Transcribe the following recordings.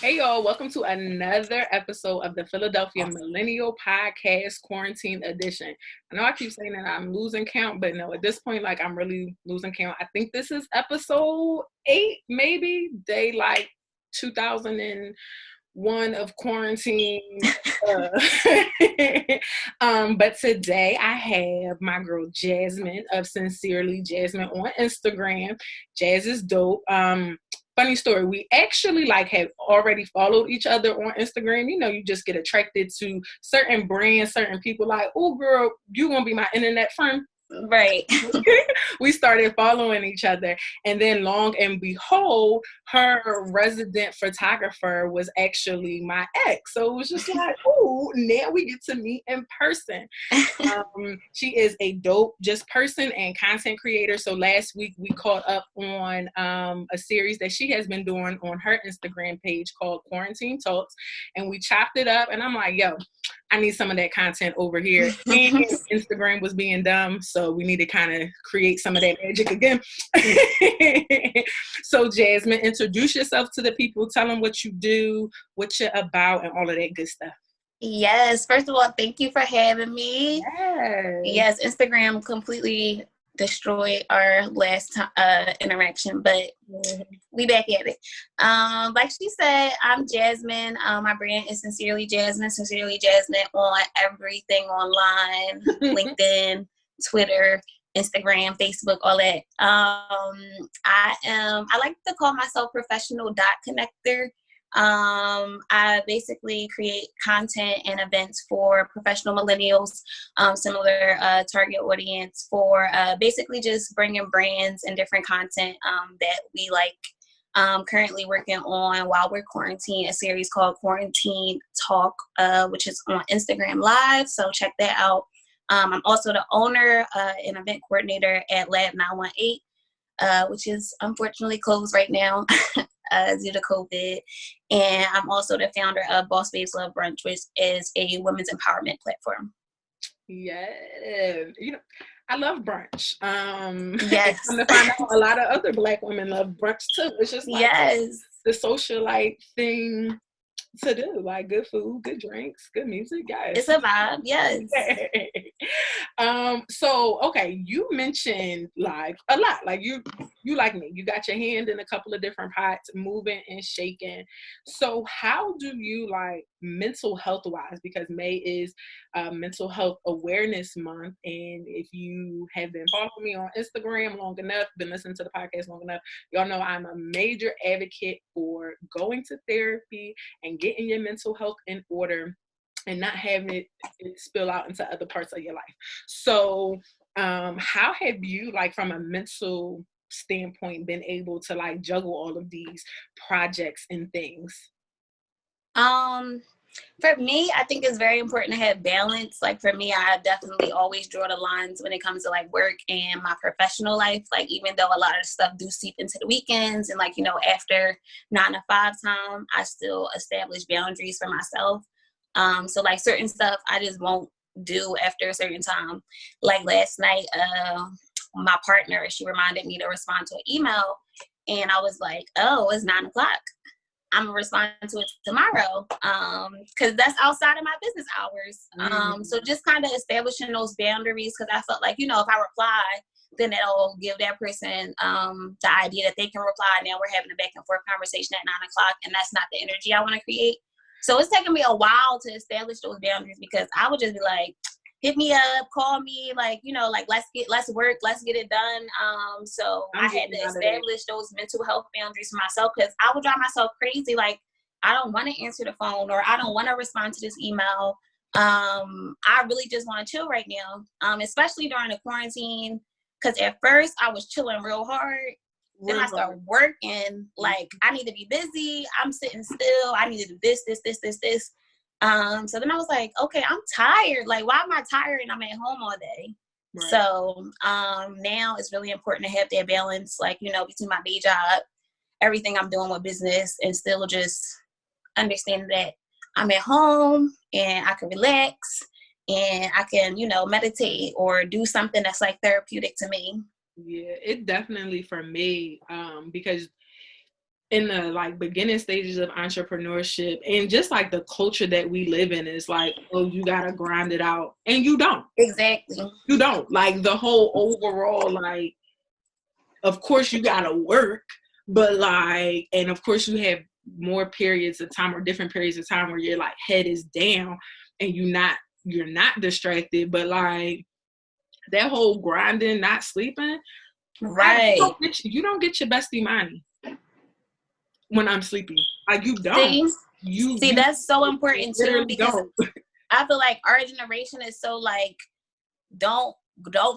Hey y'all, welcome to another episode of the Philadelphia Millennial Podcast Quarantine Edition. I know I keep saying that I'm losing count, but no, at this point, like I'm really losing count. I think this is episode 8, maybe, day like 2001 of quarantine. But today I have my girl Jasmine of Sincerely Jasmine on Instagram. Jazz is dope. Funny story, we actually like have already followed each other on Instagram. You know, you just get attracted to certain brands, certain people like, oh girl, you gonna be my internet friend. Right. We started following each other, and then long and behold, her resident photographer was actually my ex. So it was just like, oh, now we get to meet in person. She is a dope just person and content creator. So last week we caught up on a series that she has been doing on her Instagram page called Quarantine Talks, and we chopped it up, and I'm like, yo, I need some of that content over here. And Instagram was being dumb, so we need to kind of create some of that magic again. So Jasmine, introduce yourself to the people. Tell them what you do, what you're about, and all of that good stuff. Yes. First of all, thank you for having me. Yes. Yes, Instagram completely destroyed our last interaction, but we back at it. Like she said, I'm Jasmine. My brand is Sincerely Jasmine on everything online, LinkedIn, Twitter, Instagram, Facebook, all that. I like to call myself professional dot connector. I basically create content and events for professional millennials, similar target audience for basically just bringing brands and different content that we like. Currently working on, while we're quarantined, a series called Quarantine Talk, which is on Instagram Live, so check that out. I'm also the owner and event coordinator at Lab 918, which is unfortunately closed right now due to COVID. And I'm also the founder of Boss Babes Love Brunch, which is a women's empowerment platform. Yeah, you know, I love brunch. Yes. I'm to find out a lot of other Black women love brunch too. It's just like the socialite thing to do, like good food, good drinks, good music. Yes, it's a vibe. Yes. So okay, you mentioned like a lot, like you like me, you got your hand in a couple of different pots, moving and shaking. So how do you, like, mental health wise, because May is mental health awareness month, and if you have been following me on Instagram long enough, been listening to the podcast long enough, y'all know I'm a major advocate for going to therapy and getting your mental health in order and not having it spill out into other parts of your life. So how have you, like, from a mental standpoint, been able to like juggle all of these projects and things? For me, I think it's very important to have balance. Like for me, I definitely always draw the lines when it comes to like work and my professional life. Like even though a lot of the stuff do seep into the weekends and like, you know, after 9 to 5 time, I still establish boundaries for myself. So like certain stuff I just won't do after a certain time. Like last night, my partner, she reminded me to respond to an email, and I was like, oh, it's 9 o'clock. I'm gonna respond to it tomorrow, because that's outside of my business hours. So just kind of establishing those boundaries, because I felt like, you know, if I reply, then that'll give that person the idea that they can reply. Now we're having a back and forth conversation at 9 o'clock, and that's not the energy I want to create. So it's taken me a while to establish those boundaries, because I would just be like, hit me up, call me, like, you know, like let's work, let's get it done. So I had to establish those mental health boundaries for myself, because I would drive myself crazy. Like, I don't want to answer the phone, or I don't want to respond to this email. I really just want to chill right now, especially during the quarantine, because at first I was chilling real hard. Then I started working, like I need to be busy. I'm sitting still. I need to do this. So then I was like, okay, I'm tired. Like, why am I tired and I'm at home all day? Right. So now it's really important to have that balance, like, you know, between my day job, everything I'm doing with business, and still just understanding that I'm at home and I can relax and I can, you know, meditate or do something that's like therapeutic to me. Yeah, it definitely, for me, because in the like beginning stages of entrepreneurship, and just like the culture that we live in is like, oh, you gotta grind it out, and you don't. Exactly. You don't. Like the whole overall, like, of course you gotta work, but like, and of course you have more periods of time or different periods of time where your like head is down and you're not distracted, but like that whole grinding, not sleeping, Right. you don't get your best Imani when I'm sleeping. Like you don't. See, You that's so important too, because don't. I feel like our generation is so like, don't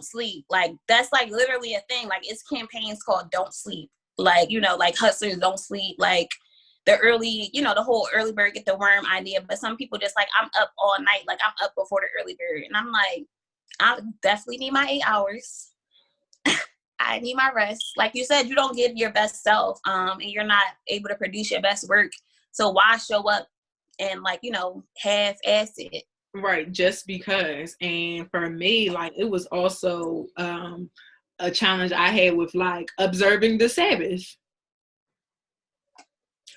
sleep. Like that's like literally a thing. Like it's campaigns called "Don't Sleep." Like, you know, like hustlers don't sleep. Like the early, you know, the whole early bird get the worm idea. But some people just like, I'm up all night. Like I'm up before the early bird, and I'm like, I definitely need my 8 hours. I need my rest. Like you said, you don't give your best self, and you're not able to produce your best work. So why show up and like, you know, half-ass it? Right, just because. And for me, like it was also a challenge I had with like observing the Sabbath.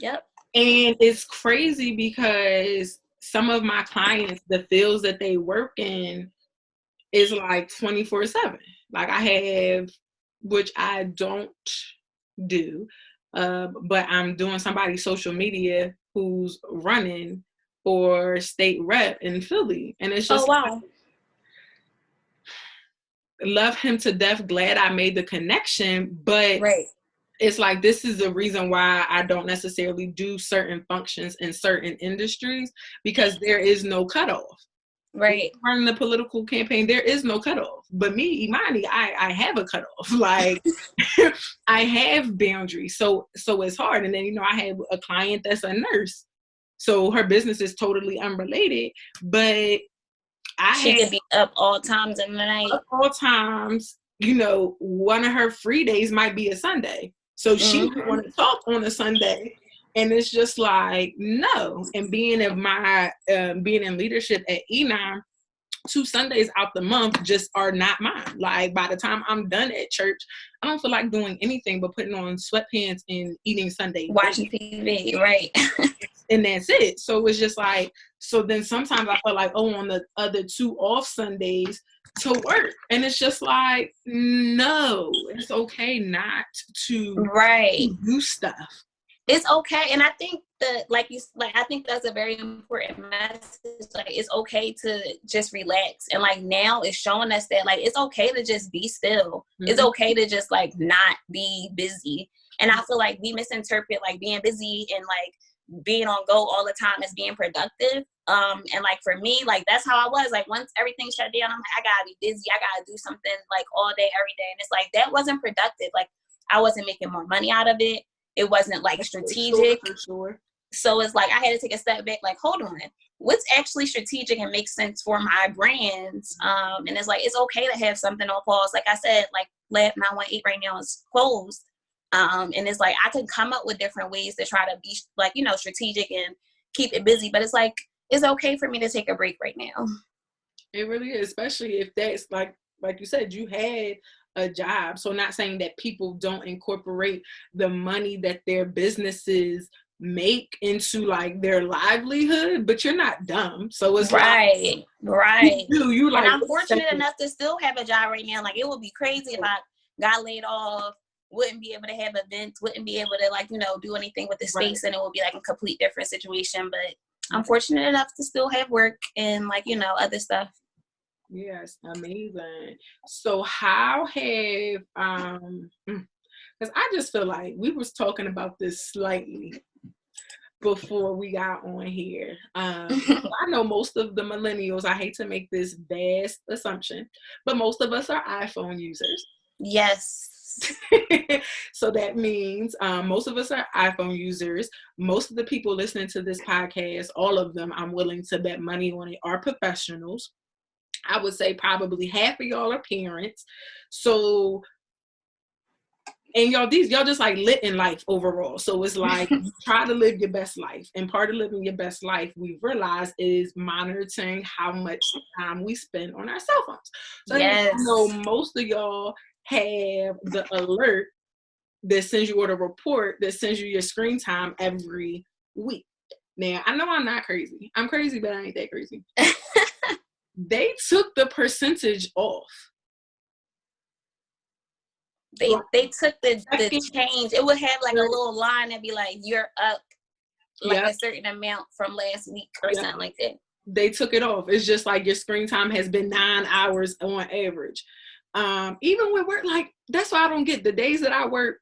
Yep. And it's crazy because some of my clients, the fields that they work in is like 24/7. Like I have, which I don't do, but I'm doing somebody's social media who's running for state rep in Philly. And it's just, oh wow, love him to death, glad I made the connection, but right. It's like, this is the reason why I don't necessarily do certain functions in certain industries, because there is no cutoff. Right. Running the political campaign, there is no cutoff. But me, Imani, I have a cutoff. Like I have boundaries. So it's hard. And then, you know, I have a client that's a nurse. So her business is totally unrelated. But She could be up all times in the night. All times, you know, one of her free days might be a Sunday. So she might want to talk on a Sunday. And it's just like, no. And being in leadership at E9, 2 Sundays out the month just are not mine. Like by the time I'm done at church, I don't feel like doing anything but putting on sweatpants and eating Sunday. Watching TV, right. And that's it. So it's just like, so then sometimes I feel like, oh, on the other 2 off Sundays to work. And it's just like, no, it's okay not to do stuff. It's okay. And I think that, I think that's a very important message. Like, it's okay to just relax. And like now it's showing us that like, it's okay to just be still. Mm-hmm. It's okay to just like not be busy. And I feel like we misinterpret like being busy and like being on go all the time as being productive. And like for me, like that's how I was. Like once everything shut down, I'm like, I gotta be busy. I gotta do something like all day, every day. And it's like, that wasn't productive. Like I wasn't making more money out of it. It wasn't like strategic. For sure. So it's like, I had to take a step back, like, hold on, what's actually strategic and makes sense for my brands? And it's like, it's okay to have something on pause. Like I said, like Lab 918 right now is closed. And it's like, I could come up with different ways to try to be like, you know, strategic and keep it busy. But it's like, it's okay for me to take a break right now. It really is, especially if that's like you said, you had a job. So not saying that people don't incorporate the money that their businesses make into like their livelihood, but you're not dumb. So it's right. You like, and I'm fortunate enough to still have a job right now. Like it would be crazy if I got laid off, wouldn't be able to have events, wouldn't be able to like, you know, do anything with the space, and it would be like a complete different situation. But I'm fortunate enough to still have work and like, you know, other stuff. Yes, amazing. So how have because I just feel like we was talking about this slightly before we got on here. I know most of the millennials, I hate to make this vast assumption, but most of us are iPhone users. Yes. So that means most of us are iPhone users. Most of the people listening to this podcast, all of them, I'm willing to bet money on it, are professionals. I would say probably half of y'all are parents. So, and y'all just like lit in life overall. So it's like, try to live your best life. And part of living your best life, we've realized, is monitoring how much time we spend on our cell phones. So yes. I know most of y'all have the alert that sends you a report that sends you your screen time every week. Now, I know I'm not crazy. I'm crazy, but I ain't that crazy. They took the percentage off. They took the change. It would have like a little line that'd be like, you're up like a certain amount from last week or something like that. They took it off. It's just like your screen time has been 9 hours on average. Even when work, like, that's why I don't get the days that I work.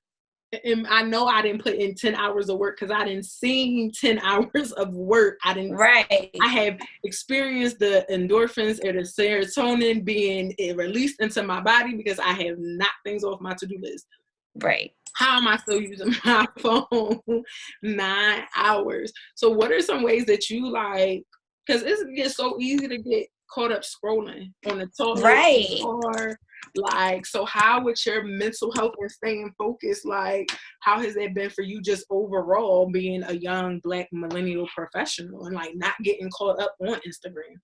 And I know I didn't put in 10 hours of work because I didn't see 10 hours of work. I have experienced the endorphins or the serotonin being released into my body because I have knocked things off my to-do list. Right. How am I still using my phone 9 hours? So what are some ways that you like, because it gets so easy to get caught up scrolling on the toilet. Right. Or like, so how with your mental health and staying focused, like how has that been for you just overall being a young Black millennial professional and like not getting caught up on Instagram?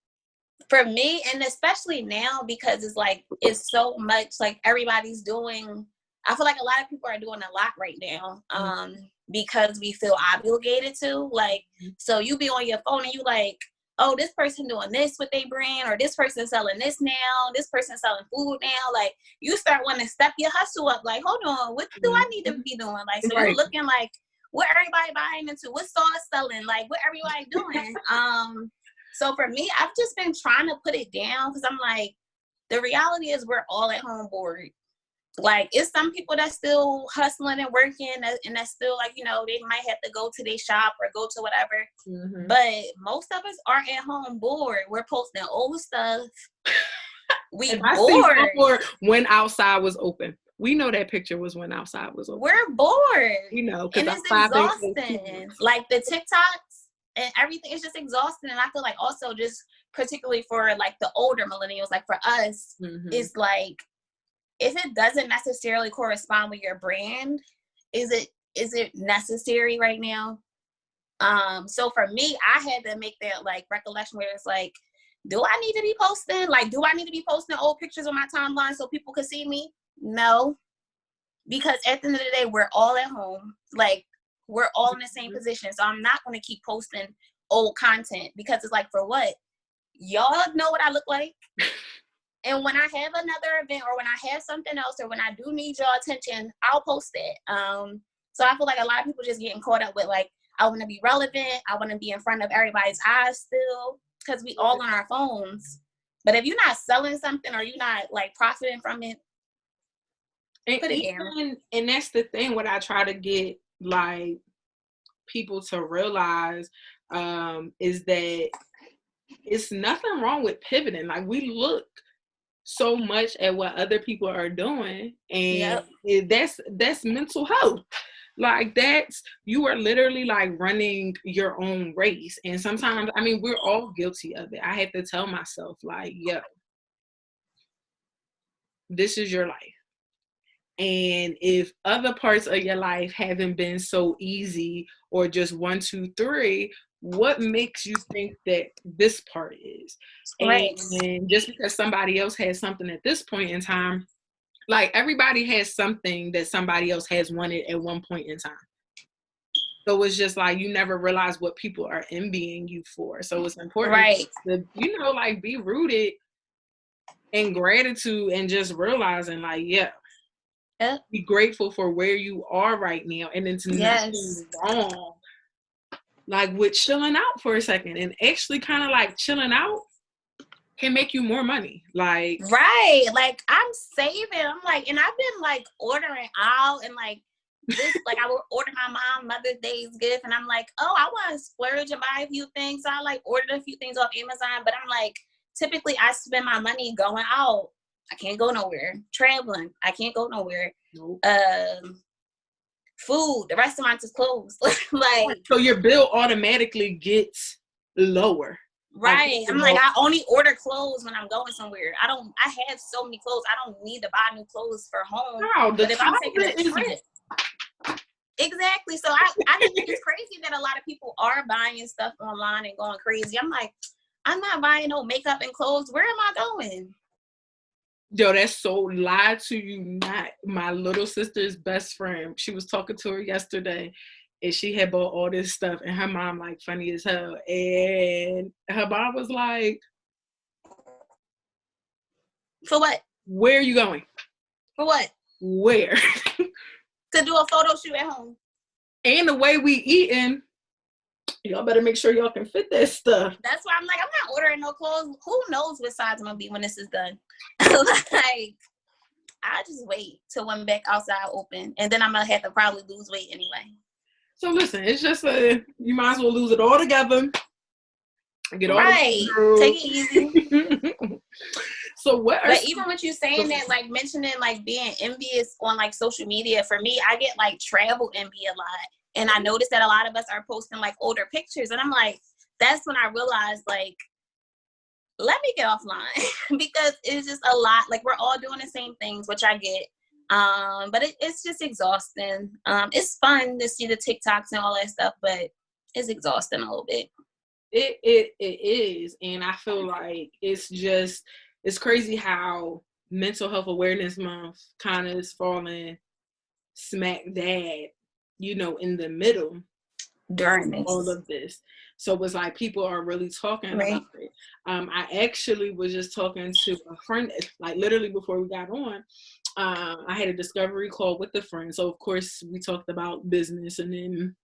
For me, and especially now, because it's like, it's so much like everybody's doing, I feel like a lot of people are doing a lot right now. Because we feel obligated to, like, so you be on your phone and you like, oh, this person doing this with their brand, or this person selling this now, this person selling food now. Like, you start wanting to step your hustle up. Like, hold on, what do I need to be doing? Like, so you're looking like, what everybody buying into, what sauce selling, like, what everybody doing. So for me, I've just been trying to put it down because I'm like, the reality is we're all at home bored. Like, it's some people that's still hustling and working, and that's still like, you know, they might have to go to their shop or go to whatever. But most of us are at home bored. We're posting old stuff. We bored. When outside was open. We know that picture was when outside was open. We're bored. You know, and it's exhausting. Like the TikToks and everything is just exhausting. And I feel like also just particularly for like the older millennials, like for us, it's like, if it doesn't necessarily correspond with your brand, is it necessary right now? So for me, I had to make that like recollection where it's like, do I need to be posting? Like, do I need to be posting old pictures on my timeline so people can see me? No, because at the end of the day, we're all at home. Like, we're all in the same position. So I'm not going to keep posting old content because it's like, for what? Y'all know what I look like. And when I have another event or when I have something else or when I do need y'all attention, I'll post it. So I feel like a lot of people just getting caught up with like, I want to be relevant. I want to be in front of everybody's eyes still because we all on our phones. But if you're not selling something or you're not like profiting from it, put it down. And that's the thing. What I try to get like people to realize is that it's nothing wrong with pivoting. Like, we look so much at what other people are doing, and that's mental health. Like, that's, you are literally like running your own race. And sometimes, I mean, we're all guilty of it. I have to tell myself like, yo, this is your life. And if other parts of your life haven't been so easy or just 1, 2, 3, what makes you think that this part is? Right. And just because somebody else has something at this point in time, like, everybody has something that somebody else has wanted at one point in time. So it's just like, you never realize what people are envying you for. So it's important to, you know, like, be rooted in gratitude and just realizing like, be grateful for where you are right now. And it's nothing wrong like with chilling out for a second, and actually kind of like chilling out can make you more money. Like, like I'm saving. I'm like, and I've been like ordering out and like this, like I would order my mom Mother's Day's gift, and I'm like, oh, I want to splurge and buy a few things. So I like ordered a few things off Amazon, but I'm like, typically I spend my money going out. I can't go nowhere. Traveling, I can't go nowhere. Nope. Food, the restaurants is closed. Like, so your bill automatically gets lower. Right. I'm like, I only order clothes when I'm going somewhere. I have so many clothes. I don't need to buy new clothes for home. No, but if I'm taking a trip. Exactly. So I think it's crazy that a lot of people are buying stuff online and going crazy. I'm like, I'm not buying no makeup and clothes. Where am I going? Yo, that's so lied to you not. My little sister's best friend, she was talking to her yesterday and she had bought all this stuff and her mom like funny as hell. And her mom was like, For what? where are you going? For what? Where? To do a photo shoot at home. And the way we eating, y'all better make sure y'all can fit that stuff. That's why I'm like, I'm not ordering no clothes. Who knows what size I'm gonna be when this is done? Like, I just wait till when back outside open, and then I'm gonna have to probably lose weight anyway. So listen, it's just you might as well lose it all together. Get all right. Take it easy. So what? But even with you saying that, like mentioning like being envious on like social media, for me, I get like travel envy a lot. And I noticed that a lot of us are posting like older pictures. And I'm like, that's when I realized like, let me get offline because it's just a lot. Like we're all doing the same things, which I get. But it's just exhausting. It's fun to see the TikToks and all that stuff, but it's exhausting a little bit. It is. And I feel like it's crazy how Mental Health Awareness Month kind of is falling smack dab, in the middle during all of this. So it's like people are really talking about it. I actually was just talking to a friend, like literally before we got on. I had a discovery call with a friend. So of course we talked about business and then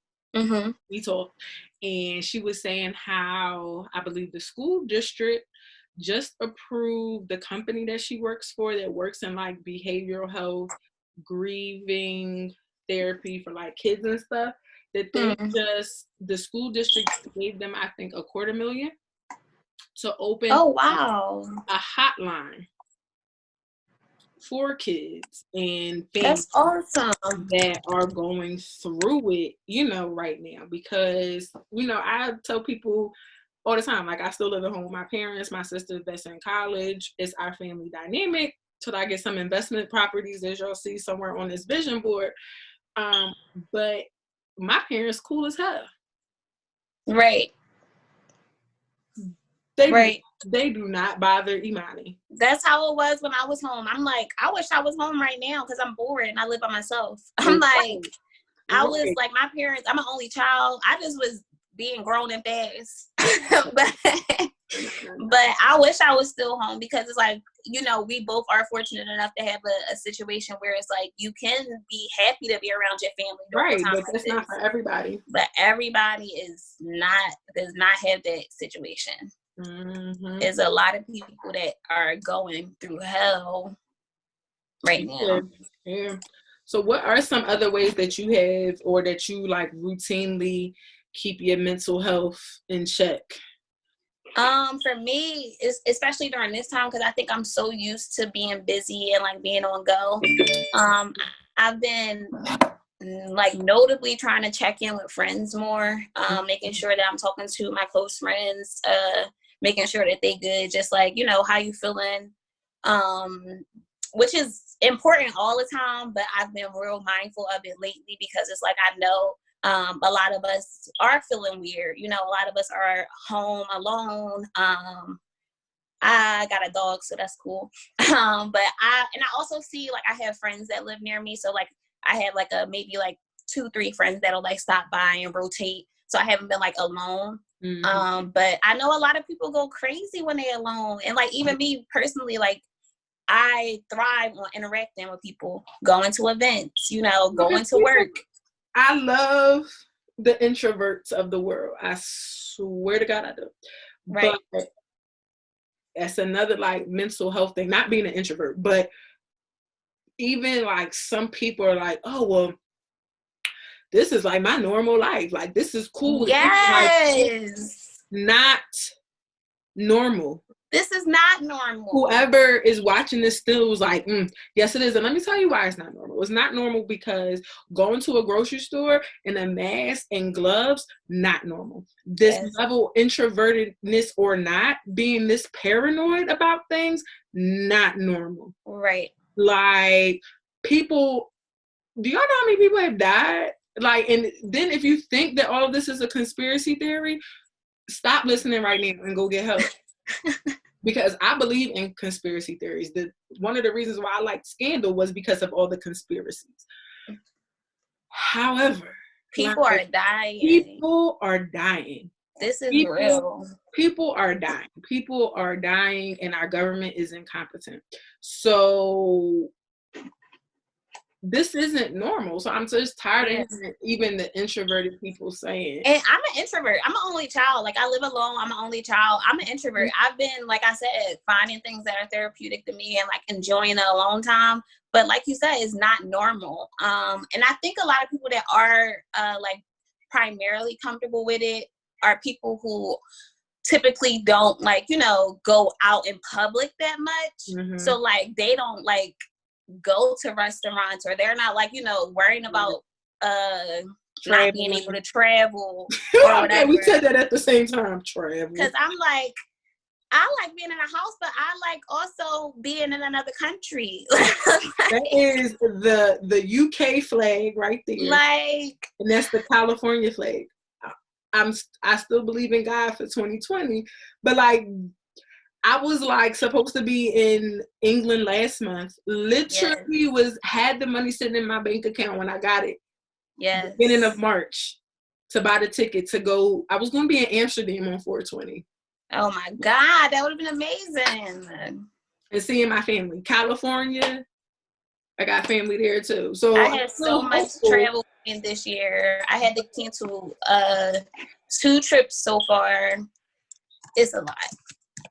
we talked. And she was saying how I believe the school district just approved the company that she works for that works in like behavioral health, grieving therapy for like kids and stuff, that they the school district gave them, I think, $250,000 to open a hotline for kids and families that are going through it, right now. Because, I tell people all the time, like I still live at home with my parents, my sister that's in college. It's our family dynamic till I get some investment properties, as y'all see somewhere on this vision board. But my parents cool as hell. Right. They do not bother Imani. That's how it was when I was home. I'm like, I wish I was home right now because I'm bored and I live by myself. I'm like, I was like, my parents, I'm an only child. I just was being grown and fast. But I wish I was still home because it's like, we both are fortunate enough to have a situation where it's like you can be happy to be around your family. Right, but that's not for everybody. But everybody does not have that situation. There's a lot of people that are going through hell right now. Yeah. So what are some other ways that you have or that you like routinely keep your mental health in check? For me, especially during this time, because I think I'm so used to being busy and like being on go. I've been like notably trying to check in with friends more, making sure that I'm talking to my close friends, making sure that they good, just like, how you feeling, which is important all the time, but I've been real mindful of it lately because it's like, I know a lot of us are feeling weird. A lot of us are home alone. I got a dog, so that's cool. But I also see like I have friends that live near me. So like I have like maybe like 2-3 friends that'll like stop by and rotate. So I haven't been like alone. But I know a lot of people go crazy when they're alone. And like even me personally, like I thrive on interacting with people, going to events, going to work. I love the introverts of the world. I swear to God I do. Right. But that's another like mental health thing, not being an introvert, but even like some people are like, oh, well, this is like my normal life. Like, this is cool. Yes. Like, not normal. This is not normal. Whoever is watching this still was like, yes, it is. And let me tell you why it's not normal. It's not normal because going to a grocery store in a mask and gloves, not normal. This level introvertedness or not, being this paranoid about things, not normal. Right. Like, people, do y'all know how many people have died? Like, and then if you think that all of this is a conspiracy theory, stop listening right now and go get help. because I believe in conspiracy theories. One of the reasons why I liked Scandal was because of all the conspiracies. However, people are dying. People are dying. This is real. People are dying. People are dying, and our government is incompetent. So this isn't normal. So I'm just tired of hearing even the introverted people saying. And I'm an introvert. I'm an only child. Like, I live alone. I'm an only child. I'm an introvert. I've been, like I said, finding things that are therapeutic to me and like enjoying the alone time. But like you said, it's not normal. And I think a lot of people that are like primarily comfortable with it are people who typically don't like, you know, go out in public that much. Mm-hmm. So like they don't like go to restaurants, or they're not like, you know, worrying about not being able to travel or whatever. Okay, we said that at the same time, travel. Because I'm like, I like being in a house, but I like also being in another country. That is the UK flag right there. Like, and that's the California flag. I still believe in God for 2020, but like I was like supposed to be in England last month. Literally had the money sitting in my bank account when I got it. Yes. Beginning of March to buy the ticket to go. I was going to be in Amsterdam on 420. Oh my God, that would have been amazing. And seeing my family. California, I got family there too. So I had so much travel in this year. I had to cancel 2 trips so far. It's a lot.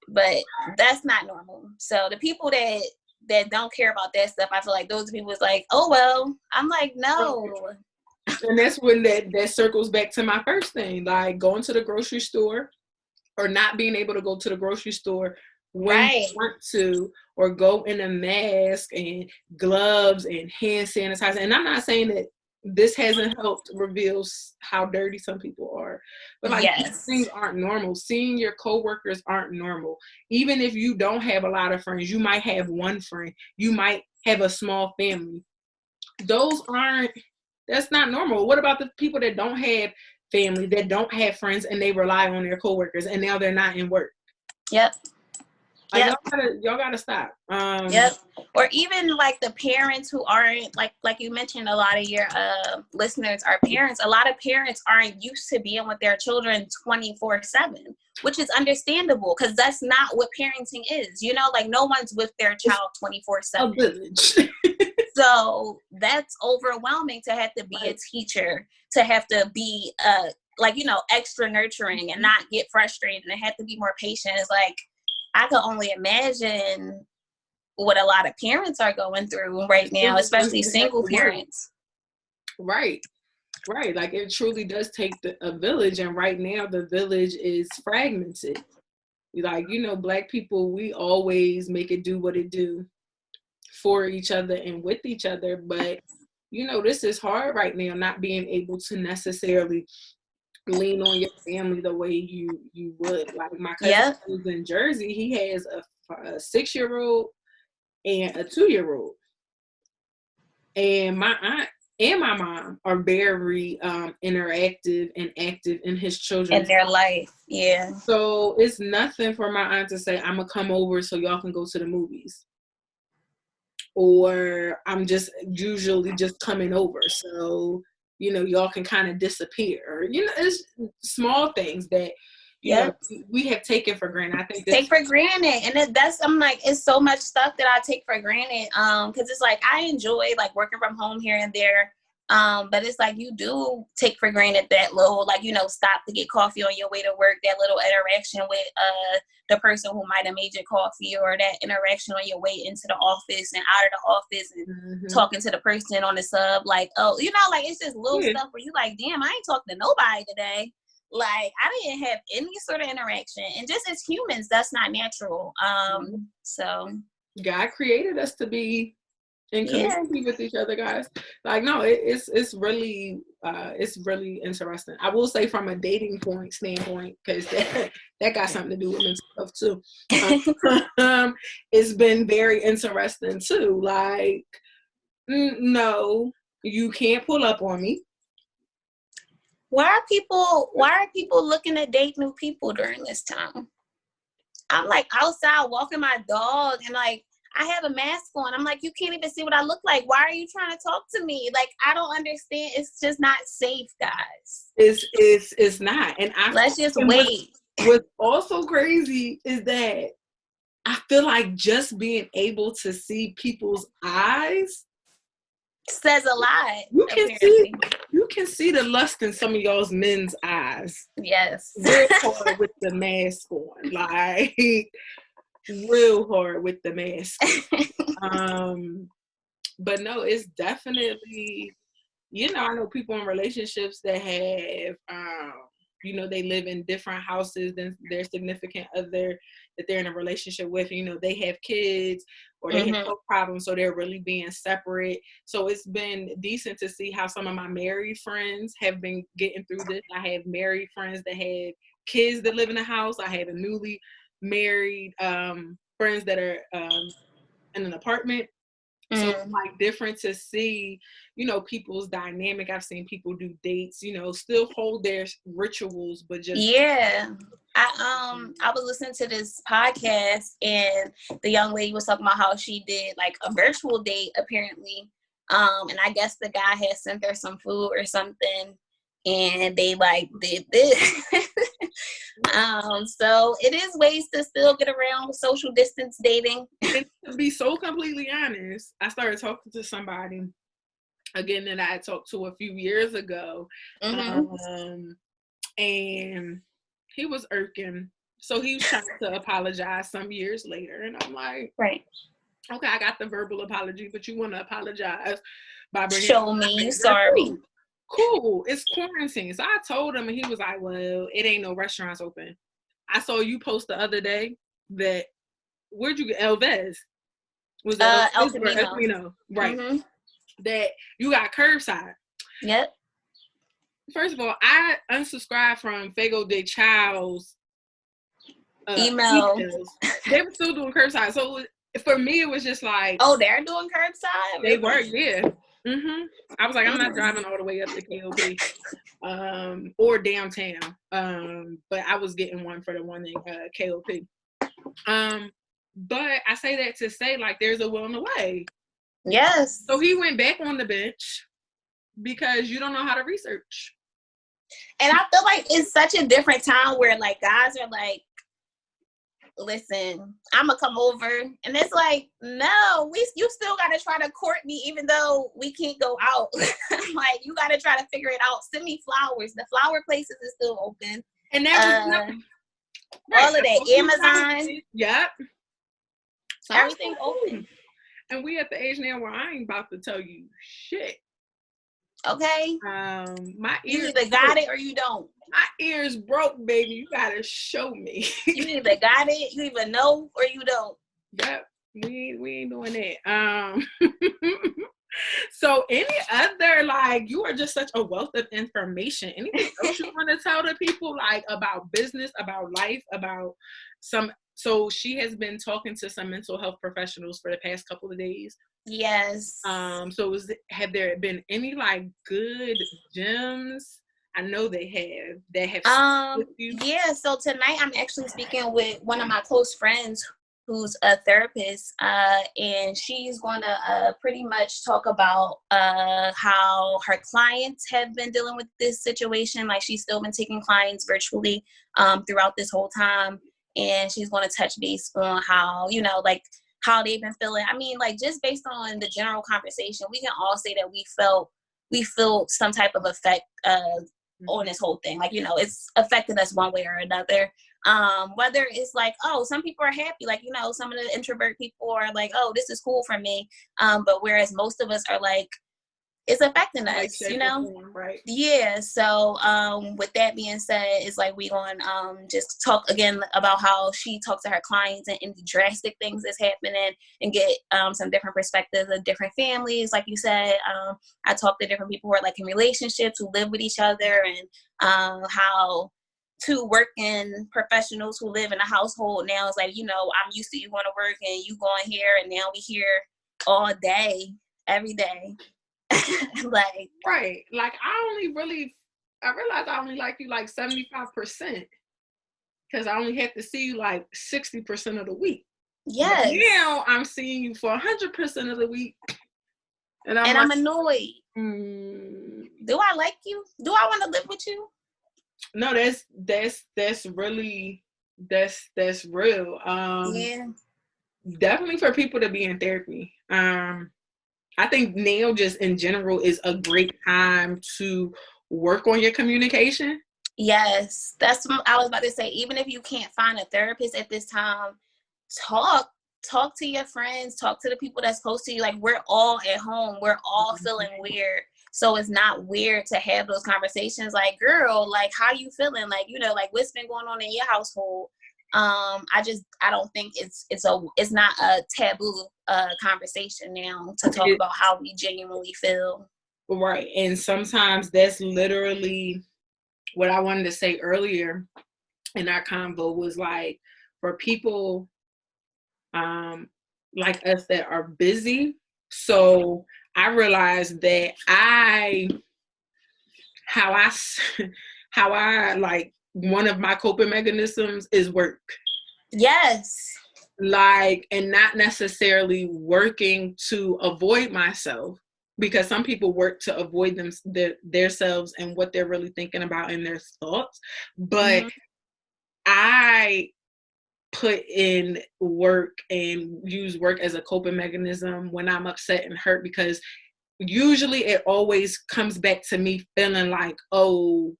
But that's not normal. So the people that don't care about that stuff, I feel like those people is like, oh well. I'm like, no. And that's when that circles back to my first thing, like going to the grocery store or not being able to go to the grocery store when you want to, or go in a mask and gloves and hand sanitizer. And I'm not saying that this hasn't helped reveal how dirty some people are, but like these things aren't normal. Seeing your coworkers aren't normal. Even if you don't have a lot of friends, you might have one friend, you might have a small family. That's not normal. What about the people that don't have family, that don't have friends, and they rely on their coworkers, and now they're not in work? Yep. Like, y'all gotta stop. Yep. Or even like the parents who aren't like you mentioned, a lot of your listeners are parents. A lot of parents aren't used to being with their children 24/7, which is understandable because that's not what parenting is. You know, like no one's with their child 24/7. A village. So that's overwhelming to have to be a teacher, to have to be like, you know, extra nurturing and not get frustrated and have to be more patient. It's like, I can only imagine what a lot of parents are going through right now, especially single parents. Right. Like it truly does take a village. And right now the village is fragmented. Like, you know, Black people, we always make it do what it do for each other and with each other. But, you know, this is hard right now, not being able to necessarily lean on your family the way you would. Like my cousin who's in Jersey, he has a 6-year-old and a 2-year-old, and my aunt and my mom are very interactive and active in his children in their life. So it's nothing for my aunt to say, I'm gonna come over so y'all can go to the movies, or I'm just usually just coming over so, you know, y'all can kind of disappear. You know, it's small things that, you know, we have taken for granted. I think take for granted. And I'm like, it's so much stuff that I take for granted. Cause it's like, I enjoy like working from home here and there. But it's like, you do take for granted that little, like, you know, stop to get coffee on your way to work, that little interaction with, the person who might have made your coffee, or that interaction on your way into the office and out of the office, and talking to the person on the sub, like, oh, you know, like it's just little stuff where you like, damn, I ain't talking to nobody today. Like, I didn't have any sort of interaction. And just as humans, that's not natural. So God created us to be in community with each other, guys. Like, no, it's really interesting. I will say from a dating standpoint, because that got something to do with mental health too. It's been very interesting too. Like, no, you can't pull up on me. Why are people looking to date new people during this time? I'm like outside walking my dog and like I have a mask on. I'm like, you can't even see what I look like. Why are you trying to talk to me? Like, I don't understand. It's just not safe, guys. It's not. And let's just wait. What's also crazy is that I feel like just being able to see people's eyes says a lot. You can see the lust in some of y'all's men's eyes. Yes. Real hard with the mask on. Like real hard with the mask. But no, it's definitely, you know, I know people in relationships that have you know, they live in different houses than their significant other that they're in a relationship with. You know, they have kids or they have no problems, so they're really being separate. So it's been decent to see how some of my married friends have been getting through this. I have married friends that have kids that live in the house. I have a newly married friends that are in an apartment. So it's like different to see, you know, people's dynamic. I've seen people do dates, you know, still hold their rituals, but just I was listening to this podcast and the young lady was talking about how she did like a virtual date apparently. And I guess the guy had sent her some food or something and they like did this. So it is ways to still get around with social distance dating. And to be so completely honest, I started talking to somebody again that I had talked to a few years ago. And he was irking. So he was trying to apologize some years later. And I'm like, right. Okay, I got the verbal apology, but you want to apologize by bringing show me you sorry. Cool. It's quarantine. So I told him and he was like, well, it ain't no restaurants open. I saw you post the other day that, where'd you get Elvez? Was it El Camino? Right. That you got curbside. Yep. First of all, I unsubscribed from Fago de Child's emails. They were still doing curbside. So for me, it was just like, oh, they're doing curbside? They were, yeah. I was like, I'm not driving all the way up to KOP or downtown. But I was getting one for the one in KOP. But I say that to say, like, there's a will and a way. Yes. So he went back on the bench because you don't know how to research. And I feel like it's such a different time where, like, guys are like, listen, I'm gonna come over, and it's like, no, you still gotta try to court me even though we can't go out. Like, you gotta try to figure it out. Send me flowers. The flower places is still open, and that was all of that. Amazon, yep, so everything open. And we at the age now where I ain't about to tell you shit. Okay. My ears, you either got it or you don't. My ears broke, baby. You gotta show me. You either got it, you either know, or you don't. Yep, we ain't doing that. So any other, like, you are just such a wealth of information. Anything else you want to tell the people, like, about business, about life, about some? So she has been talking to some mental health professionals for the past couple of days. Yes. So have there been any like good gems? I know they have. That have with you? Yeah. So tonight I'm actually speaking with one of my close friends who's a therapist, and she's going to pretty much talk about how her clients have been dealing with this situation. Like, she's still been taking clients virtually throughout this whole time, and she's going to touch base on how, you know, like, how they've been feeling. I mean, like, just based on the general conversation, we can all say that we felt some type of effect on this whole thing. Like, you know, it's affected us one way or another. Whether it's like, oh, some people are happy, like, you know, some of the introvert people are like, oh, this is cool for me. But whereas most of us are like, it's affecting us, you know? Right. Yeah. So with that being said, it's like we going just talk again about how she talks to her clients and the drastic things that's happening, and get some different perspectives of different families. Like you said, I talk to different people who are like in relationships, who live with each other, and how two working professionals who live in a household now is like, you know, I'm used to you going to work and you going here, and now we here all day, every day. Like, right. Like, I realized I only like you like 75%. because I only had to see you like 60% of the week. But Yes. now I'm seeing you for 100% of the week. And I'm annoyed. Mm. Do I like you? Do I want to live with you? No, that's really that's real. Yeah. Definitely for people to be in therapy. I think now just in general is a great time to work on your communication. Yes, that's what I was about to say. Even if you can't find a therapist at this time, talk to your friends, talk to the people that's close to you. Like, we're all at home, we're all feeling weird, so it's not weird to have those conversations. Like, girl, like, how you feeling? Like, you know, like, what's been going on in your household? I don't think it's not a taboo conversation now to talk about how we genuinely feel. Right. And sometimes that's literally what I wanted to say earlier in our convo was like, for people like us that are busy. So I realized that how I like, one of my coping mechanisms is work. Yes. Like, and not necessarily working to avoid myself, because some people work to avoid themselves and what they're really thinking about in their thoughts. But I put in work and use work as a coping mechanism when I'm upset and hurt, because usually it always comes back to me feeling like, oh,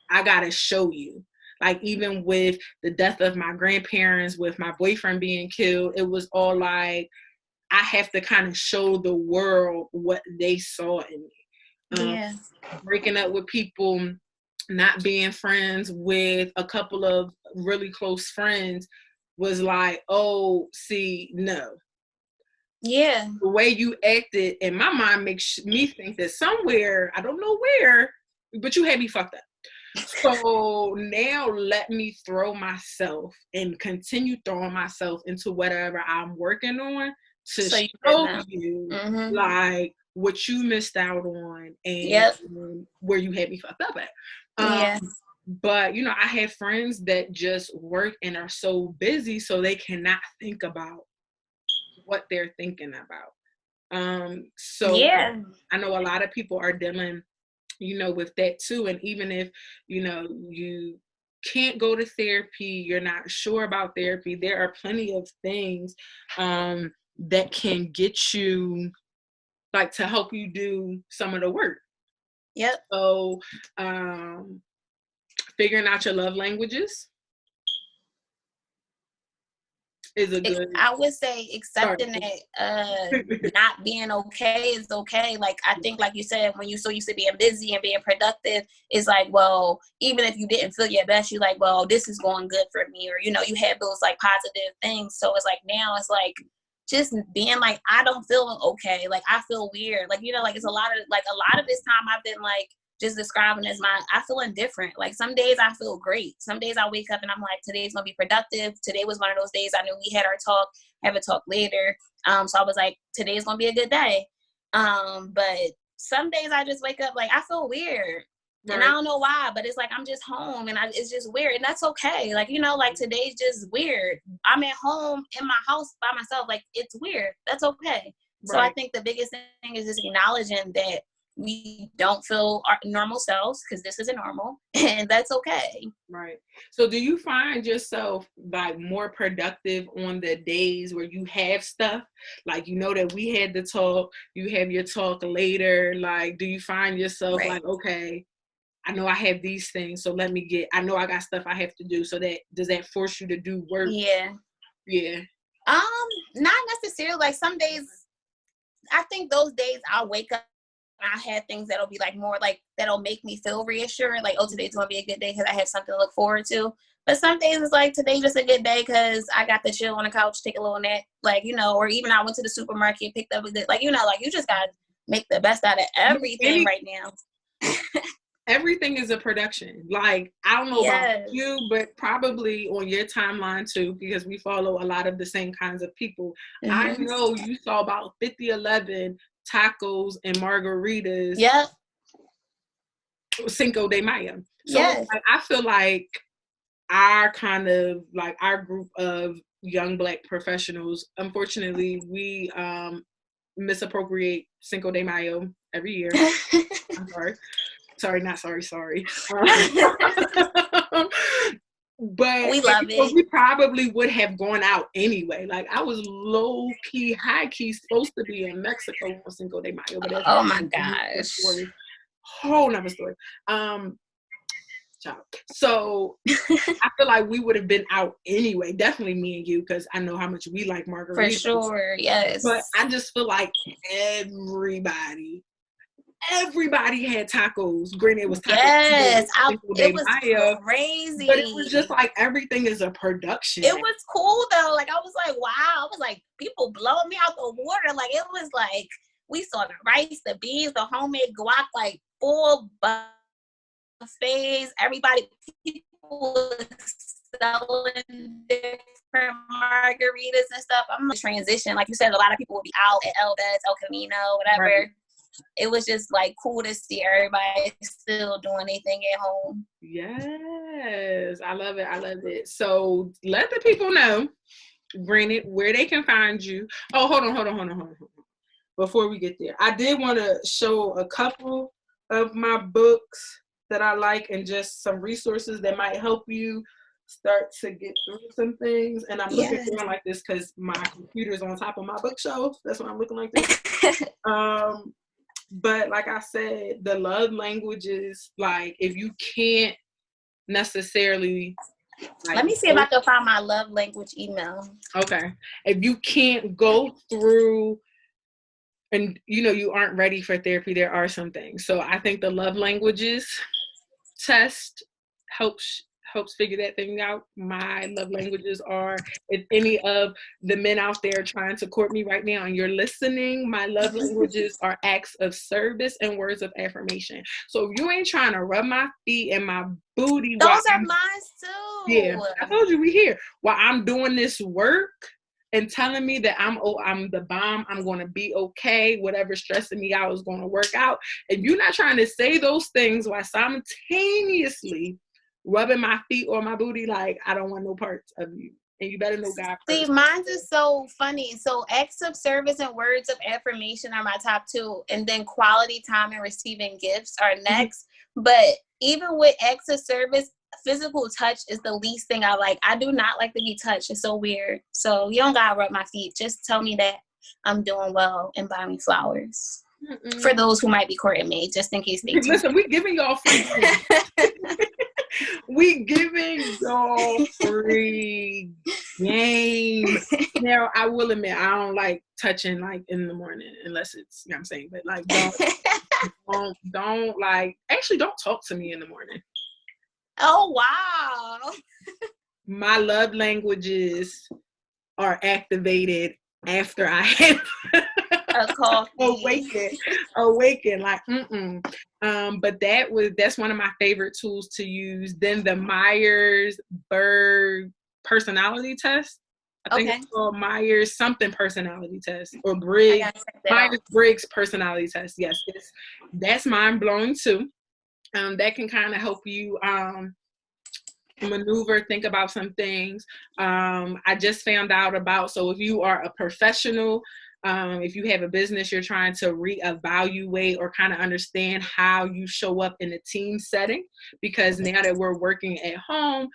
I gotta show you. Like, even with the death of my grandparents, with my boyfriend being killed, it was all like, I have to kind of show the world what they saw in me. Yeah. Breaking up with people, not being friends with a couple of really close friends was like, oh, see, no. Yeah. The way you acted in my mind makes me think that somewhere, I don't know where, but you had me fucked up. So now let me throw myself and continue throwing myself into whatever I'm working on to show you like what you missed out on and where you had me fucked up at. But you know, I have friends that just work and are so busy so they cannot think about what they're thinking about. So I know a lot of people are dealing, you know, with that too. And even if, you know, you can't go to therapy, you're not sure about therapy, there are plenty of things that can get you, like, to help you do some of the work. Yep. So figuring out your love languages is a good, I would say accepting that not being okay is okay. Like, I think, like you said, when you so used to being busy and being productive, it's like, well, even if you didn't feel your best, you're like, well, this is going good for me, or, you know, you have those like positive things. So it's like, now it's like just being like, I don't feel okay, like I feel weird, like, you know, like, it's a lot of this time I've been like just describing as I feel indifferent. Like, some days I feel great. Some days I wake up and I'm like, today's gonna be productive. Today was one of those days I knew we had our talk, have a talk later. So I was like, today's gonna be a good day. But some days I just wake up like I feel weird. Right. And I don't know why, but it's like I'm just home and it's just weird. And that's okay. Like, you know, like, today's just weird. I'm at home in my house by myself. Like, it's weird. That's okay. Right. So I think the biggest thing is just acknowledging that we don't feel our normal selves, because this isn't normal, and that's okay. Right. So do you find yourself like more productive on the days where you have stuff? Like, you know that we had the talk, you have your talk later. Like, do you find yourself like, okay, I know I have these things, so I know I got stuff I have to do. So does that force you to do work? Yeah. Yeah. Not necessarily. Like, some days, I think those days I'll wake up, I had things that'll be like more like that'll make me feel reassured, like, oh, today's gonna be a good day because I have something to look forward to. But some days it's like, today's just a good day because I got to chill on the couch, take a little nap, like, you know, or even I went to the supermarket, picked up a good, like, you know, like, you just gotta make the best out of everything right now. Everything is a production. Like, I don't know about you, but probably on your timeline too, because we follow a lot of the same kinds of people. I know you saw about 50-11 tacos and margaritas. Yep. Cinco de Mayo. So like, I feel like our kind of like our group of young Black professionals, unfortunately, we misappropriate Cinco de Mayo every year. I'm sorry. Sorry, not sorry, sorry. But We love it. we probably would have gone out anyway. Like I was low key, high key supposed to be in Mexico on Cinco de Mayo, but that's oh my gosh, story. Whole nother story. So I feel like we would have been out anyway. Definitely me and you, because I know how much we like margaritas. For sure, yes. But I just feel like everybody had tacos. Granted, it was tacos. Yes, it was crazy. But it was just like everything is a production. It was cool though. Like I was like, wow. I was like, people blowing me out the water. Like it was like we saw the rice, the beans, the homemade guac, like full buffets. Everybody, people was selling different margaritas and stuff. I'm gonna transition. Like you said, a lot of people will be out at El Vez, El Camino, whatever. Right. It was just like cool to see everybody still doing anything at home. Yes, I love it. I love it. So let the people know, granted, where they can find you. Oh, hold on. Before we get there, I did want to show a couple of my books that I like and just some resources that might help you start to get through some things. And I'm looking around like this because my computer's on top of my bookshelf. That's why I'm looking like this. But like I said, the love languages, like if you can't necessarily like, let me see if I can find my love language email. Okay. If you can't go through and you aren't ready for therapy, there are some things. So I think the love languages test helps figure that thing out. My love languages are, if any of the men out there trying to court me right now and you're listening, my love languages are acts of service and words of affirmation. So if you ain't trying to rub my feet and my booty, those are mine too. Yeah, I told you we here. While I'm doing this work and telling me that I'm the bomb, I'm going to be okay, whatever's stressing me out is going to work out. If you're not trying to say those things while simultaneously rubbing my feet or my booty, like I don't want no parts of you, and you better know God first. See, mine's is so funny. So acts of service and words of affirmation are my top two, and then quality time and receiving gifts are next. But even with acts of service, physical touch is the least thing I like. I do not like to be touched. It's so weird. So you don't gotta rub my feet. Just tell me that I'm doing well and buy me flowers. For those who might be courting me, just in case they do. Listen, we giving y'all free we giving y'all free game. Now, I will admit, I don't like touching like in the morning unless it's, you know what I'm saying, but like don't like, actually don't talk to me in the morning. Oh, wow. My love languages are activated after I have awaken like but that's one of my favorite tools to use. Then the Myers-Briggs personality test. I think it's called Myers something personality test or Myers-Briggs personality test. Yes, that's mind blowing too. That can kind of help you maneuver, think about some things. I just found out about, so if you are a professional, if you have a business, you're trying to reevaluate or kind of understand how you show up in a team setting, because now that we're working at home,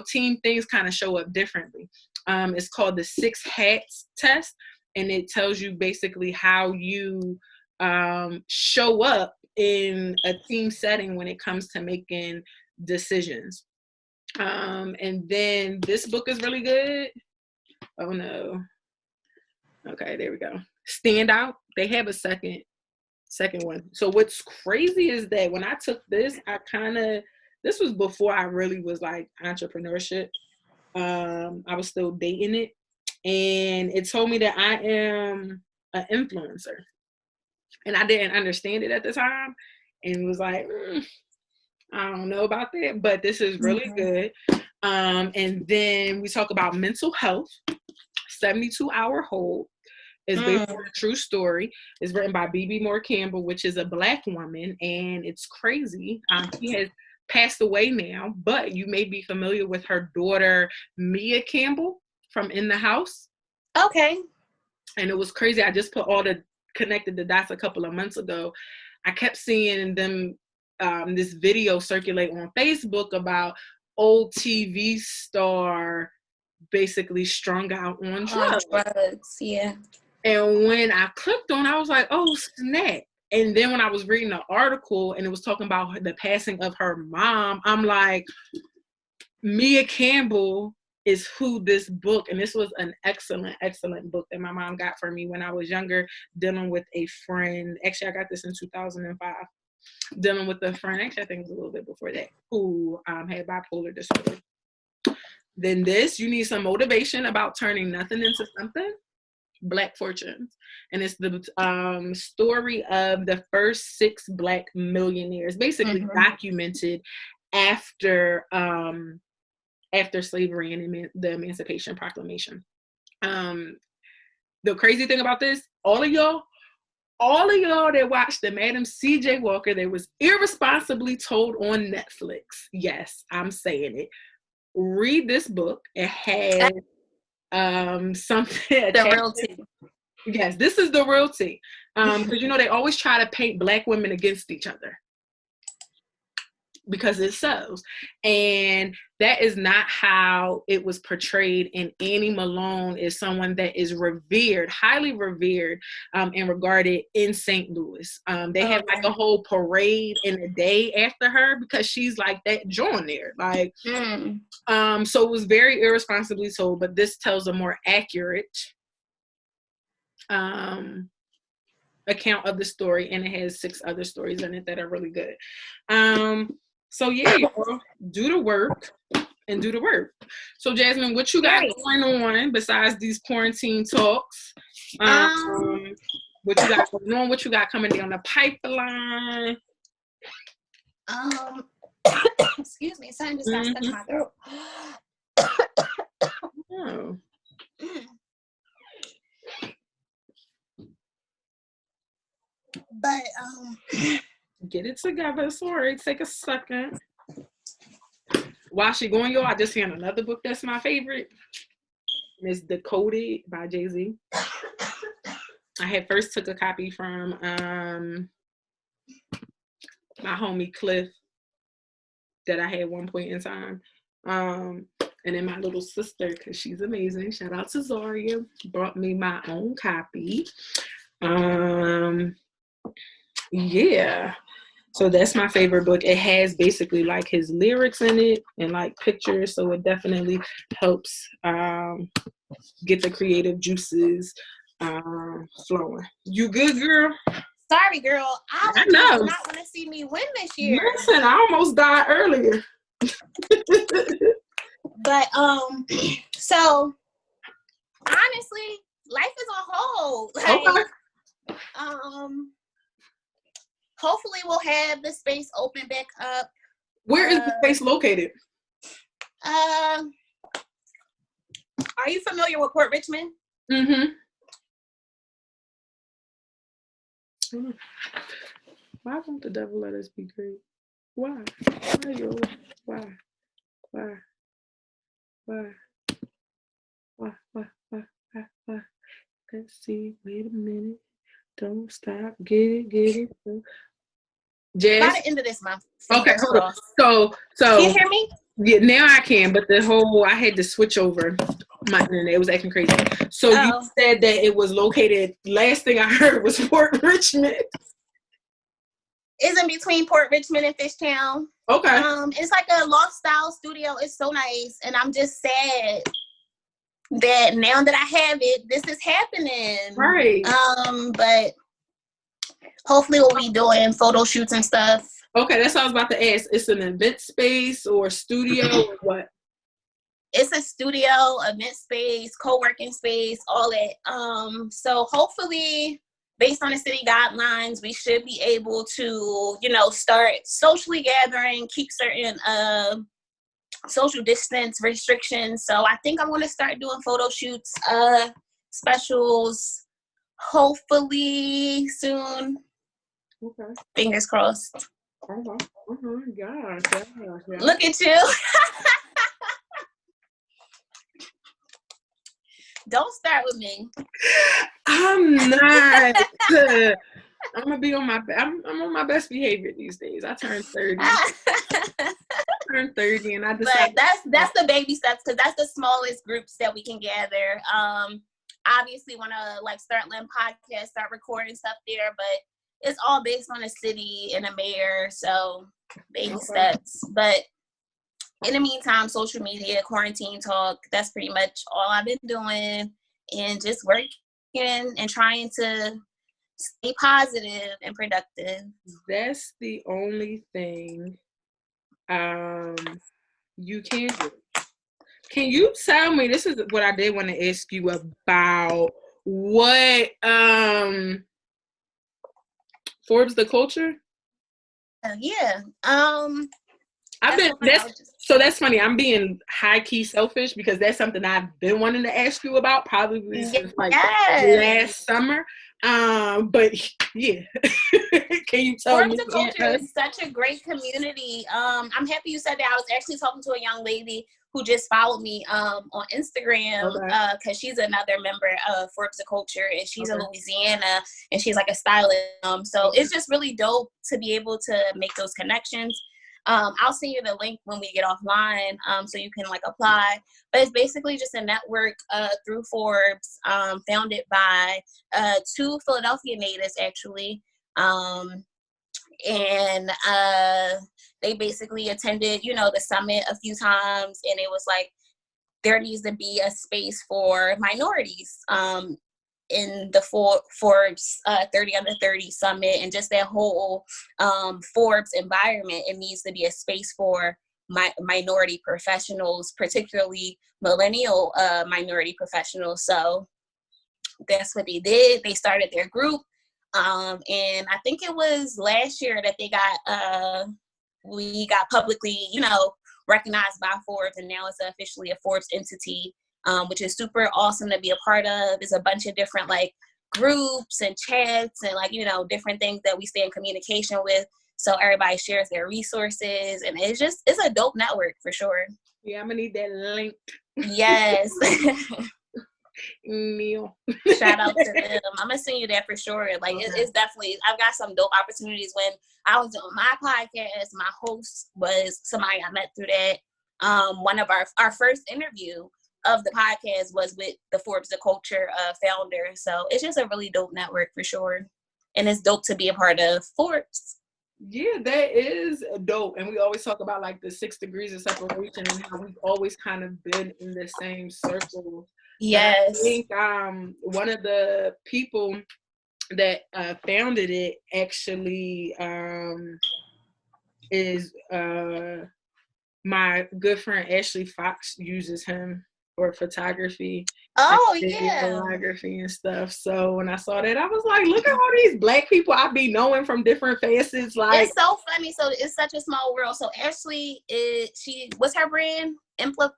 team things kind of show up differently. It's called the 6 hats test, and it tells you basically how you show up in a team setting when it comes to making decisions. And then this book is really good. Oh no. Okay, there we go. Stand Out. They have a second one. So what's crazy is that when I took this, this was before I really was like entrepreneurship. I was still dating it, and it told me that I am an influencer, and I didn't understand it at the time, and was like, I don't know about that, but this is really good. And then we talk about mental health. 72-Hour Hold is based on a true story. It's written by B.B. Moore Campbell, which is a Black woman, and it's crazy. She has passed away now, but you may be familiar with her daughter, Mia Campbell from In the House. Okay. And it was crazy. I just connected the dots a couple of months ago. I kept seeing them, this video circulate on Facebook about old TV star basically strung out on drugs. Yeah. And when I clicked on, I was like, oh, snap. And then when I was reading the article and it was talking about the passing of her mom, I'm like, Mia Campbell is who this book, and this was an excellent, excellent book that my mom got for me when I was younger, dealing with a friend. Actually, I got this in 2005. Dealing with a friend, actually, I think it was a little bit before that, who had bipolar disorder. Then this, you need some motivation about turning nothing into something. Black Fortunes. And it's the story of the first 6 Black millionaires, basically documented after slavery and the Emancipation Proclamation. The crazy thing about this, all of y'all that watched the Madam C.J. Walker that was irresponsibly told on Netflix, yes, I'm saying it, read this book. It has something. The real tea. Yes, this is the real tea. Because they always try to paint Black women against each other because it sells, and that is not how it was portrayed. And Annie Malone is someone that is revered, highly revered, and regarded in St. Louis. They have like a whole parade in the day after her because she's like that John there, like. So it was very irresponsibly told, but this tells a more accurate account of the story, and it has 6 other stories in it that are really good. So yeah, y'all, do the work and do the work. So Jasmine, what you got going on besides these quarantine talks? What you got going on? What you got coming down the pipeline? Excuse me, something just got stuck in my throat. Oh. But get it together. Sorry, take a second. While she going, y'all, I just found another book that's my favorite. It's Decoded by Jay-Z. I had first took a copy from my homie Cliff that I had one point in time. And then my little sister, because she's amazing, shout out to Zaria, brought me my own copy. Yeah. So that's my favorite book. It has basically like his lyrics in it and like pictures. So it definitely helps get the creative juices flowing. You good, girl? Sorry, girl. I know. Do not want to see me win this year. Listen, I almost died earlier. But so honestly, life is on hold. Like, okay. Hopefully we'll have the space open back up. Where is the space located? Are you familiar with Port Richmond? Why won't the devil let us be great? Why? Why, yo? Why? Why? Why? Why? Why? Why? Why? Why? Let's see. Wait a minute. Don't stop. Get it. Jazz? By the end of this month. Okay, hold on. So can you hear me? Yeah, now I can, but I had to switch over my internet. It was acting crazy. So you said that it was located, last thing I heard was Port Richmond. It's in between Port Richmond and Fishtown. Okay. It's like a loft style studio. It's so nice. And I'm just sad that now that I have it, this is happening. Right. But hopefully we'll be doing photo shoots and stuff. Okay, that's what I was about to ask. It's an event space or studio or what? It's a studio, event space, co-working space, all that. So hopefully, based on the city guidelines, we should be able to, start socially gathering, keep certain social distance restrictions. So I think I'm going to start doing photo shoots, specials, hopefully soon. Okay. Fingers crossed. Oh, my gosh. Yeah. Look at you. Don't start with me. I'm not. I'm gonna be on my. I'm on my best behavior these days. I turned 30. And I decided. But that's the baby steps, because that's the smallest groups that we can gather. Obviously, want to like start letting podcasts, start recording stuff there, but it's all based on the city and the mayor. So baby steps. But in the meantime, social media, quarantine talk, that's pretty much all I've been doing, and just working and trying to stay positive and productive. That's the only thing you can do. Can you tell me, this is what I did want to ask you about, what Forbes the culture? Yeah. So that's funny. I'm being high key selfish because that's something I've been wanting to ask you about probably since like last summer. But yeah, can you tell me? Forbes the culture is such a great community. I'm happy you said that. I was actually talking to a young lady who just followed me on Instagram, because she's another member of Forbes the culture, and she's in Louisiana, and she's like a stylist. So it's just really dope to be able to make those connections. I'll send you the link when we get offline, so you can like apply. But it's basically just a network through Forbes, founded by 2 Philadelphia natives actually, and they basically attended, the summit a few times, and it was like there needs to be a space for minorities in the Forbes 30 under 30 summit, and just that whole Forbes environment. It needs to be a space for minority professionals, particularly millennial minority professionals. So that's what they did. They started their group, and I think it was last year that they got we got publicly, recognized by Forbes, and now it's officially a Forbes entity. Which is super awesome to be a part of. There's a bunch of different like groups and chats and like, different things that we stay in communication with. So everybody shares their resources, and it's a dope network for sure. Yeah, I'm gonna need that link. Yes. Neil. Shout out to them. I'm gonna send you that for sure. Like it's definitely, I've got some dope opportunities. When I was doing my podcast, my host was somebody I met through that. One of our first interview of the podcast was with the Forbes the culture founder. So it's just a really dope network for sure, and it's dope to be a part of Forbes. Yeah, that is dope. And we always talk about like the 6 degrees of separation and how we've always kind of been in the same circle. Yes. But I think one of the people that founded it actually is my good friend Ashley Fox uses him for photography. Oh, and yeah. videography and stuff. So when I saw that, I was like, look at all these Black people I be knowing from different facets. Like, it's so funny. So it's such a small world. So Ashley what's her brand? Amplify.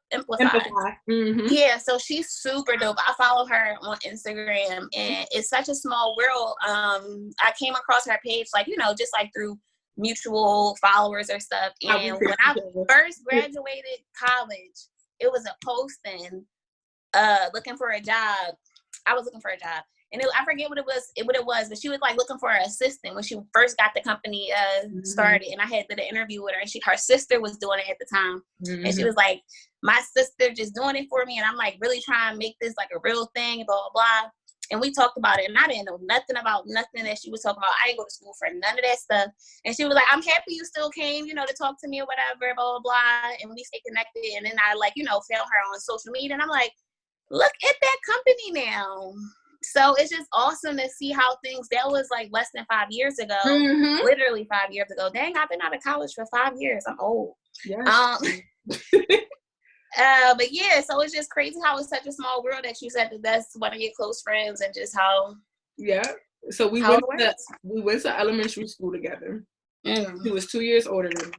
Mm-hmm. Yeah, so she's super dope. I follow her on Instagram, and it's such a small world. I came across her page, like, just like through mutual followers or stuff. And when I first graduated college, it was a posting looking for a job. I was looking for a job, and I forget what it was, but she was like looking for an assistant when she first got the company started. And I had did an interview with her, and her sister was doing it at the time. Mm-hmm. And she was like, my sister just doing it for me, and I'm like really trying to make this like a real thing, blah blah blah. And we talked about it, and I didn't know nothing about nothing that she was talking about. I didn't go to school for none of that stuff. And she was like, I'm happy you still came, to talk to me or whatever, blah, blah, blah. And we stayed connected. And then I found her on social media, and I'm like, look at that company now. So it's just awesome to see how that was like less than 5 years ago, mm-hmm. Literally 5 years ago. Dang, I've been out of college for 5 years. I'm old. Yes. But yeah, so it's just crazy how it's such a small world that you said that's one of your close friends, and just how. Yeah. So we went to elementary school together. Mm. He was 2 years older than me.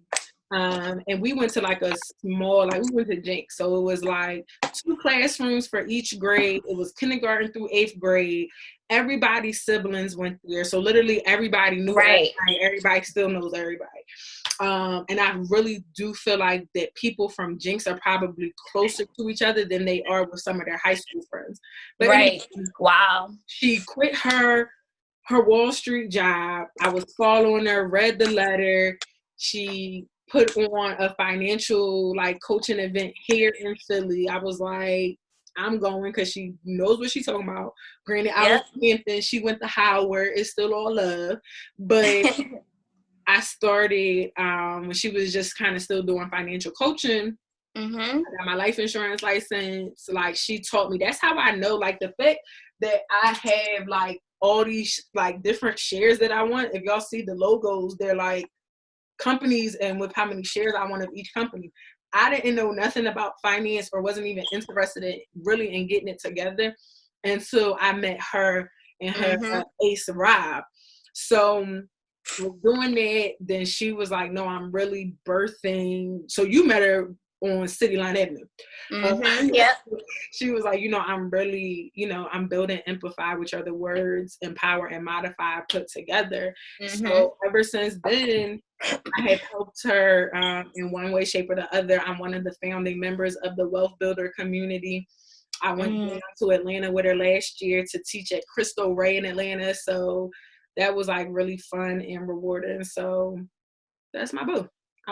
And we went to like a small, like we went to Jinx. So it was like 2 classrooms for each grade. It was kindergarten through 8th grade. Everybody's siblings went there. So literally everybody knew everybody. Everybody still knows everybody. And I really do feel like that people from Jinx are probably closer to each other than they are with some of their high school friends. But anyway, wow. She quit her Wall Street job. I was following her, read the letter. She put on a financial like coaching event here in Philly. I was like, I'm going because she knows what she's talking about. Granted, I was Hampton. She went to Howard. It's still all love. But I started when she was just kind of still doing financial coaching. I got my life insurance license. Like, she taught me. That's how I know, like, the fact that I have like all these like different shares that I want. If y'all see the logos, they're like companies and with how many shares I want of each company. I didn't know nothing about finance or wasn't even interested in really in getting it together until I met her and her ace Rob. So doing that, then she was like, no, I'm really birthing. So you met her on City Line Avenue. She was like, I'm really, I'm building Amplify, which are the words empower and modify put together. So ever since then, I have helped her in one way, shape, or the other. I'm one of the founding members of the Wealth Builder community. I went down to Atlanta with her last year to teach at Crystal Ray in Atlanta. So that was like really fun and rewarding. So that's my boo.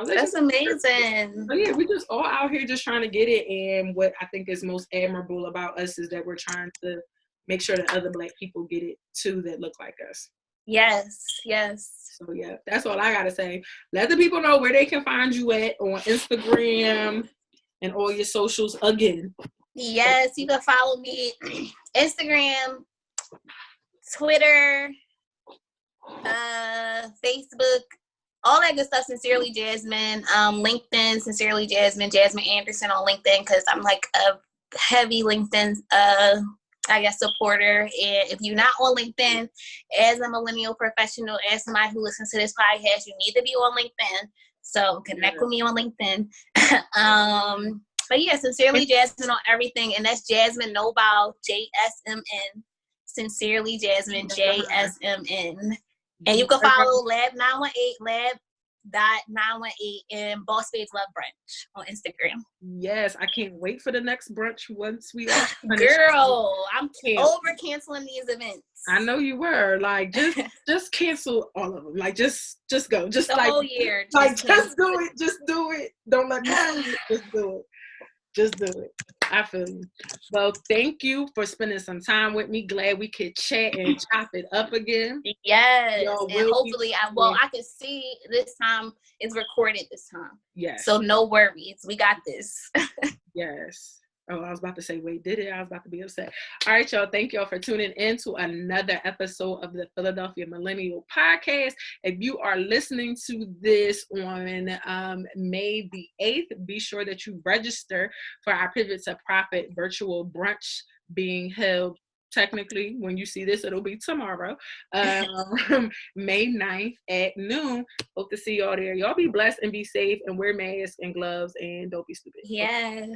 That's amazing. So yeah, we just all out here just trying to get it. And what I think is most admirable about us is that we're trying to make sure that other Black people get it too that look like us. Yes. So yeah, that's all I gotta say. Let the people know where they can find you at on Instagram and all your socials again. Yes, you can follow me Instagram, Twitter, Facebook, all that good stuff. Sincerely Jasmine. LinkedIn, Sincerely Jasmine Anderson on LinkedIn, because I'm like a heavy LinkedIn supporter. And if you're not on LinkedIn, as a millennial professional, as somebody who listens to this podcast, you need to be on LinkedIn. So connect with me on LinkedIn. But yeah, Sincerely Jasmine on everything. And that's Jasmine Nobile, JSMN. Sincerely Jasmine, JSMN. And you can follow Lab918 and Boss Babes Love Brunch on Instagram. Yes, I can't wait for the next brunch once we are finished. Girl, I'm over canceling these events. I know you were. Like, just cancel all of them. Like, just go. Just the whole year. Just do it. Just do it. Don't let me see it. Just do it. Just do it. I feel you. Well, thank you for spending some time with me. Glad we could chat and chop it up again. Yes. And hopefully I can see this time it's recorded this time. Yes. So no worries. We got this. Yes. Oh, I was about to say, wait, did it? I was about to be upset. All right, y'all. Thank y'all for tuning in to another episode of the Philadelphia Millennial Podcast. If you are listening to this on May the 8th, be sure that you register for our Pivot to Profit virtual brunch being held. Technically, when you see this, it'll be tomorrow, May 9th at noon. Hope to see y'all there. Y'all be blessed and be safe and wear masks and gloves and don't be stupid. Yes.